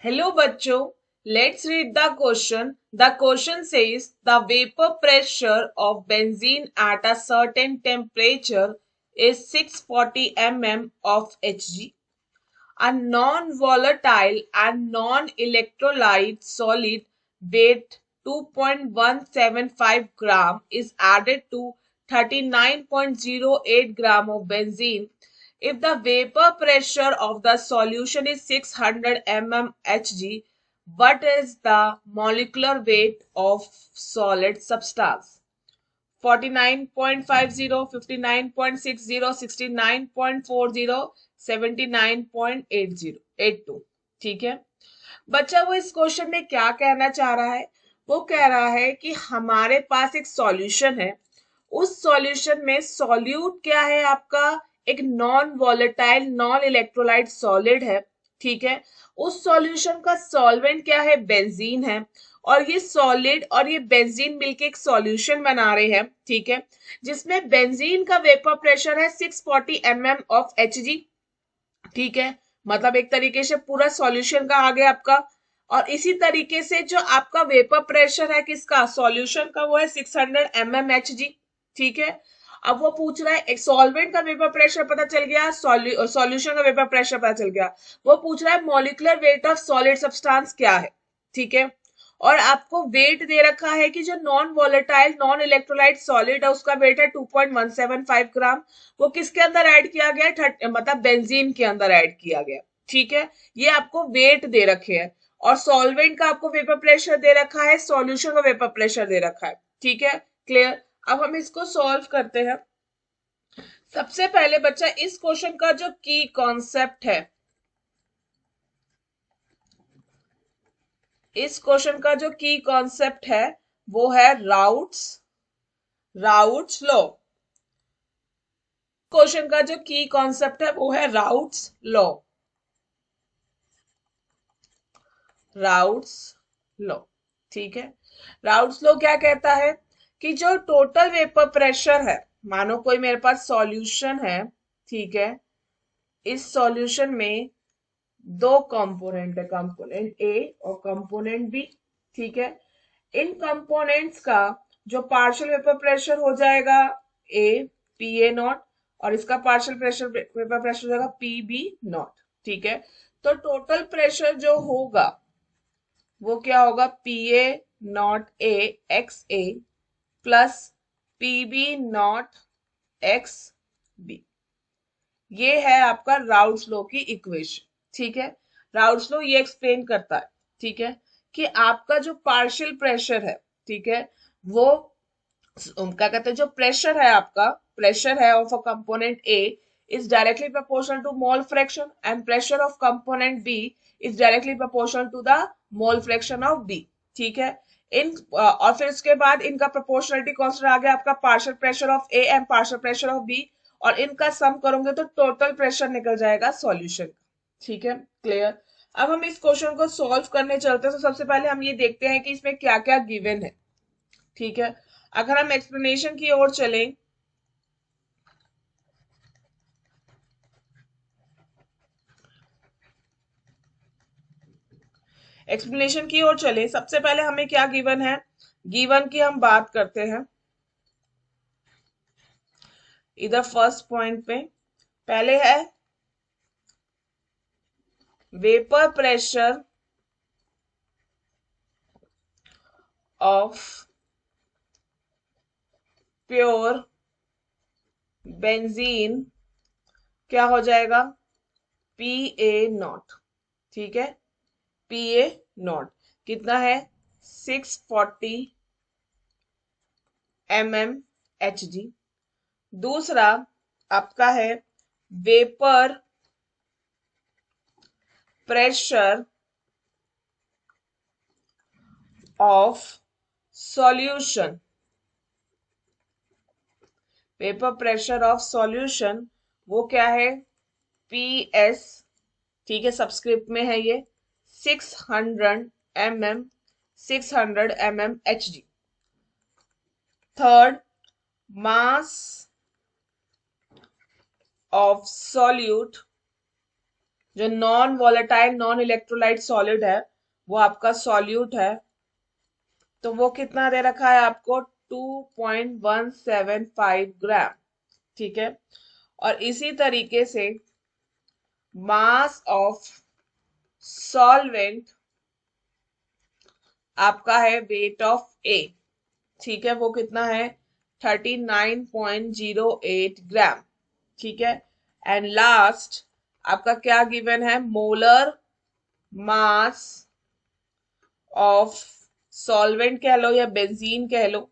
Hello bachcho, let's read the question. The question says the vapor pressure of benzene at a certain temperature is 640 mm of Hg. A non-volatile and non-electrolyte solid weight 2.175 gram is added to 39.08 gram of benzene if the vapor pressure of the solution is 600 mm Hg. What is the molecular weight of solid substance? 49.50, 59.60, 69.40, 79.80 ठीक है बच्चा। वो इस question में क्या कहना चाह रहा है? वो कह रहा है कि हमारे पास एक सॉल्यूशन है, उस सॉल्यूशन में सॉल्यूट क्या है आपका? एक non volatile non electrolyte solid है, ठीक है। उस सॉल्यूशन का सॉल्वेंट क्या है? बेंजीन है। और ये सॉलिड और ये बेंजीन मिलके एक सॉल्यूशन बना रहे हैं, ठीक है, जिसमें बेंजीन का वेपर प्रेशर है 640 mm ऑफ Hg, ठीक है। मतलब एक तरीके से पूरा सॉल्यूशन का आ गया आपका। और इसी तरीके से जो आपका वेपर प्रेशर है किसका? सॉल्यूशन का, वो है 600 mm Hg, ठीक है। अब वो पूछ रहा है, एक सॉल्वेंट का वेपर प्रेशर पता चल गया, सॉल्यूशन का वेपर प्रेशर पता चल गया, वो पूछ रहा है molecular weight of solid substance क्या है, ठीक है। और आपको वेट दे रखा है कि जो non volatile non electrolyte solid है उसका वेट है 2.175 ग्राम। वो किसके अंदर ऐड किया गया? मतलब बेंजीन के अंदर ऐड किया गया, ठीक है। ये आपको वेट दे रखे हैं और सॉल्वेंट का आपको वेपर प्रेशर दे रखा है, सॉल्यूशन का वेपर प्रेशर दे रखा है, ठीक है। क्लियर? अब हम इसको सॉल्व करते हैं। सबसे पहले बच्चा इस क्वेश्चन का जो की कॉन्सेप्ट है, इस क्वेश्चन का जो की कॉन्सेप्ट है वो है राउट्स लॉ। क्वेश्चन का जो की कॉन्सेप्ट है वो है राउट्स लॉ, ठीक है। राउट्स लॉ क्या कहता है कि जो टोटल वेपर प्रेशर है, मानो कोई मेरे पास सॉल्यूशन है, ठीक है, इस सॉल्यूशन में दो कंपोनेंट है, कंपोनेंट ए और कंपोनेंट बी, ठीक है। इन कंपोनेंट्स का जो पार्शियल वेपर प्रेशर हो जाएगा ए पी ए नॉट, और इसका पार्शियल प्रेशर वेपर प्रेशर हो जाएगा पी बी नॉट, ठीक है। तो टोटल प्रेशर जो होगा वो क्या होगा? P A naught A x A plus P B naught x B. ये है आपका राउट्स लॉ की इक्वेशन, ठीक है। राउट्स लॉ ये एक्सप्लेन करता है, ठीक है, कि आपका जो पार्शियल प्रेशर है, ठीक है, वो क्या कहते हैं, जो प्रेशर है आपका, प्रेशर है of a component A is directly proportional to mole fraction and pressure of component B is directly proportional to the mole fraction of B, ठीक है। इन और फिर उसके बाद इनका प्रोपोर्शनलिटी कांस्टेंट आ गया आपका partial pressure of A and partial pressure of B, और इनका सम करोगे तो टोटल प्रेशर निकल जाएगा सॉल्यूशन, ठीक है। क्लियर? अब हम इस क्वेश्चन को सॉल्व करने चलते हैं। तो सबसे पहले हम ये देखते हैं कि इसमें क्या क्या गिवन है, ठीक है। अगर हम एक्सप्लेनेशन की ओर चलें, एक्सप्लेनेशन की ओर चले, सबसे पहले हमें क्या गिवन है? गिवन की हम बात करते हैं इधर फर्स्ट पॉइंट पे। पहले है vapour pressure of pure benzene क्या हो जाएगा? पी ए नॉट, ठीक है। पी ए नॉट कितना है? 640 mm Hg। दूसरा आपका है vapour pressure of solution, vapour pressure of solution वो क्या है? पी एस, ठीक है, सबस्क्रिप्ट में है ये 600 mm, 600 mm Hg। Third, mass of solute जो non volatile non electrolyte solid है वो आपका सॉल्यूट है, तो वो कितना दे रखा है आपको 2.175 ग्राम। ठीक है, और इसी तरीके से मास ऑफ सॉल्वेंट आपका है वेट ऑफ ए। ठीक है, वो कितना है 39.08 ग्राम। ठीक है, एंड लास्ट आपका क्या गिवन है, मोलर मास ऑफ सॉल्वेंट कह लो या बेंजीन कह लो,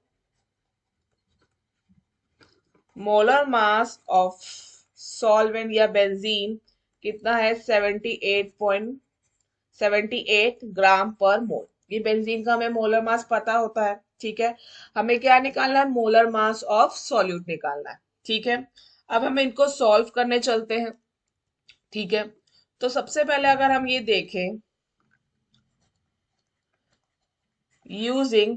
मोलर मास ऑफ सॉल्वेंट या बेंजीन कितना है 78.78 ग्राम पर मोल। ये बेंजीन का हमें मोलर मास पता होता है। ठीक है, हमें क्या निकालना है, मोलर मास ऑफ सॉल्यूट निकालना है। ठीक है, अब हम इनको सॉल्व करने चलते हैं। ठीक है, तो सबसे पहले अगर हम ये देखें, using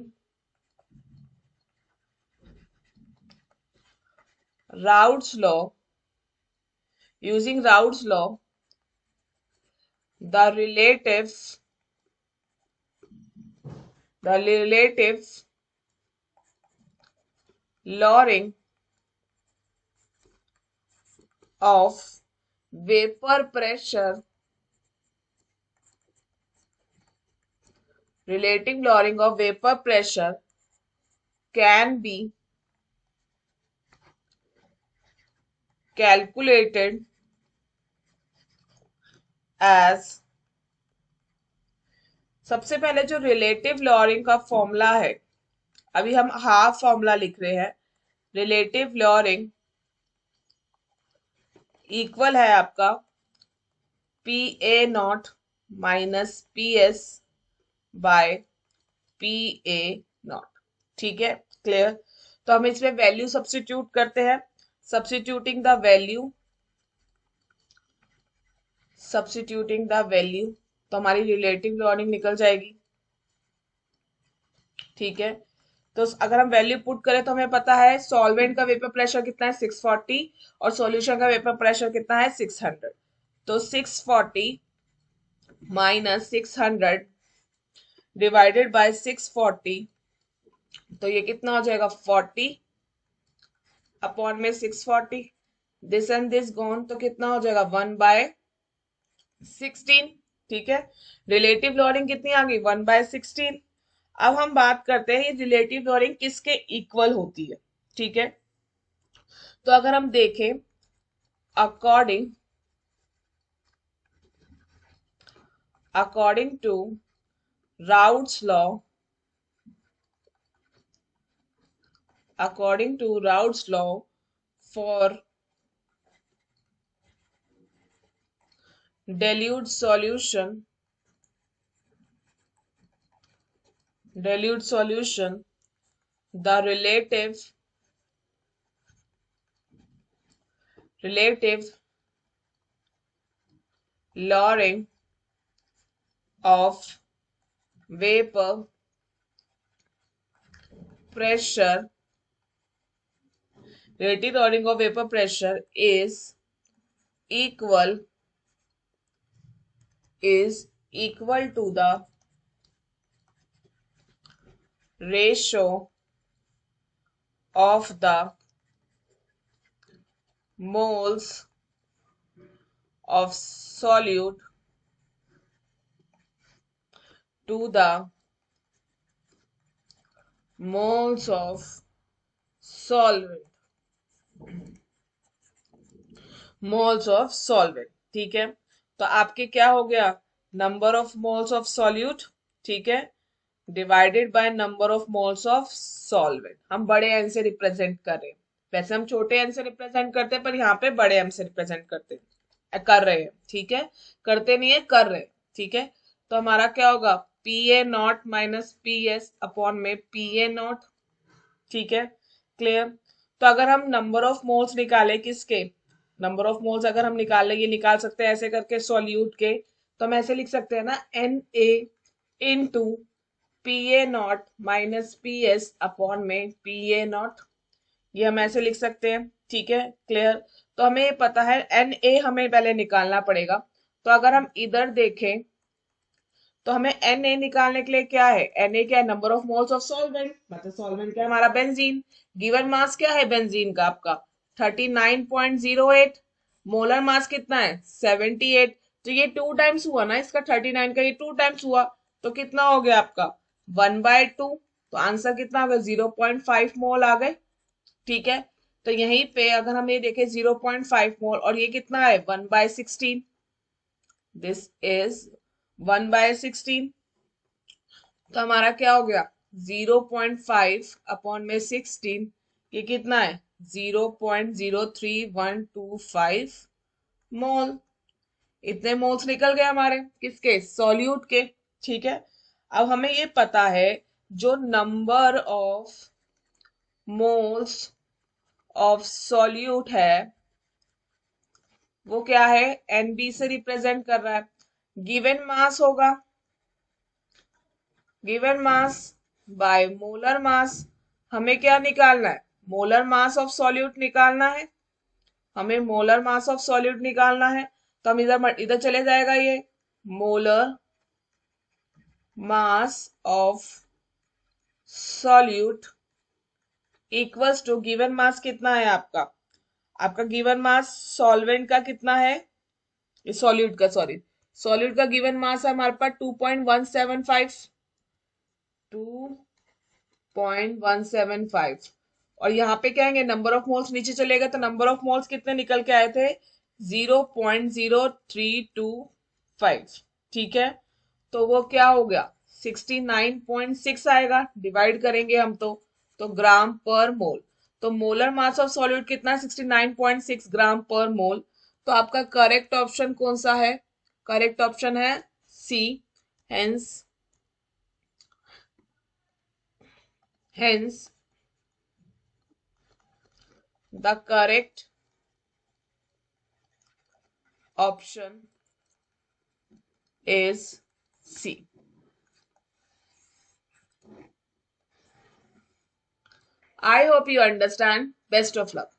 routes law, using Raoult's law, the relative the relative lowering of vapor pressure, relative lowering of vapor pressure can be calculated as, सबसे पहले जो रिलेटिव लॉरिंग का फॉर्मूला है, अभी हम हाफ फॉर्मूला लिख रहे हैं। रिलेटिव लॉरिंग इक्वल है आपका P A naught minus P S by P A not. ठीक है, क्लियर। तो हम इसमें वैल्यू सब्स्टिट्यूट करते हैं। Substituting the value, substituting the value, तो हमारी रिलेटिव लॉरिंग निकल जाएगी। ठीक है, तो अगर हम वैल्यू पुट करें तो हमें पता है सॉल्वेंट का वेपर प्रेशर कितना है 640 और सॉल्यूशन का वेपर प्रेशर कितना है 600। तो 640 माइनस 600 डिवाइडेड बाय 640, तो ये कितना हो जाएगा 40 अपॉन में 640, दिस एंड दिस गॉन, तो कितना हो जाएगा 1/16। ठीक है, रिलेटिव लॉरिंग कितनी आ गई 1/16। अब हम बात करते हैं ये रिलेटिव लॉरिंग किसके इक्वल होती है। ठीक है, तो अगर हम देखें according according to Raoult's law, according to Raoult's law for dilute solution, the relative lowering of vapor pressure, relative lowering of vapor pressure is equal to the ratio of the moles of solute to the moles of solvent, moles of solvent. ठीक है, तो आपके क्या हो गया, number of moles of solute, ठीक है, divided by number of moles of solvent. हम बड़े एन से रिप्रेजेंट कर रहे हैं, वैसे हम छोटे एन से रिप्रेजेंट करते हैं पर यहाँ पे बड़े एम से रिप्रेजेंट कर रहे हैं। ठीक है, करते नहीं है, कर रहे हैं। ठीक है, तो हमारा क्या होगा P A naught minus P S upon में पी ए नॉट। ठीक है, क्लियर। तो अगर हम नंबर ऑफ मोल्स निकाले किसके, नंबर ऑफ मोल्स अगर हम निकाले, ये निकाल सकते हैं ऐसे करके सॉल्यूट के, तो हम ऐसे लिख सकते हैं ना n A into P A naught minus P S upon में पी ए नॉट, ये हम ऐसे लिख सकते हैं। ठीक है, क्लियर। तो हमें पता है एन ए हमें पहले निकालना पड़ेगा। तो अगर हम इधर देखें तो हमें Na निकालने के लिए क्या है, Na क्या है, number of moles of solvent, मतलब सॉल्वेंट क्या है हमारा बेंजीन। गिवन मास क्या है बेंजीन का आपका 39.08, मोलर मास कितना है 78। तो ये 2 टाइम्स हुआ ना इसका 39 का, ये 2 टाइम्स हुआ तो कितना हो गया आपका 1/2। तो आंसर कितना आ गया 0.5 मोल आ गए। ठीक है, तो यहीं पे अगर हम ये देखें 0.5 मोल और ये कितना है 1/16, दिस इज 1/16। तो हमारा क्या हो गया 0.5 अपॉन में 16, ये कितना है 0.03125 मोल। इतने मोल्स निकल गए हमारे किसके, सॉल्यूट के। ठीक है, अब हमें ये पता है जो number of moles of solute है वो क्या है एनबी से रिप्रेजेंट कर रहा है। गिवन मास होगा, given mass by molar mass. हमें क्या निकालना है, मोलर मास ऑफ सॉल्यूट निकालना है, हमें मोलर मास ऑफ सॉल्यूट निकालना है। तो हम इधर इधर चले जाएगा ये molar mass of solute equals to given mass कितना है आपका, आपका गिवन मास सॉल्वेंट का कितना है, ये सॉल्यूट का, सॉरी सॉल्यूट का गिवन मास है हमारे पास 2.175, 2.175। और यहाँ पे क्या है नंबर ऑफ मोल्स नीचे चलेगा तो नंबर ऑफ मोल्स कितने निकल के आए थे 0.0325। ठीक है, तो वो क्या हो गया 69.6 आएगा, डिवाइड करेंगे हम तो ग्राम पर मोल। तो मोलर मास ऑफ सॉल्यूट कितना है 69.6 ग्राम पर मोल। तो आपका करेक्ट ऑप्शन कौन सा है, करेक्ट ऑप्शन है C. Hence hence the correct option is C. I hope you understand. Best of luck.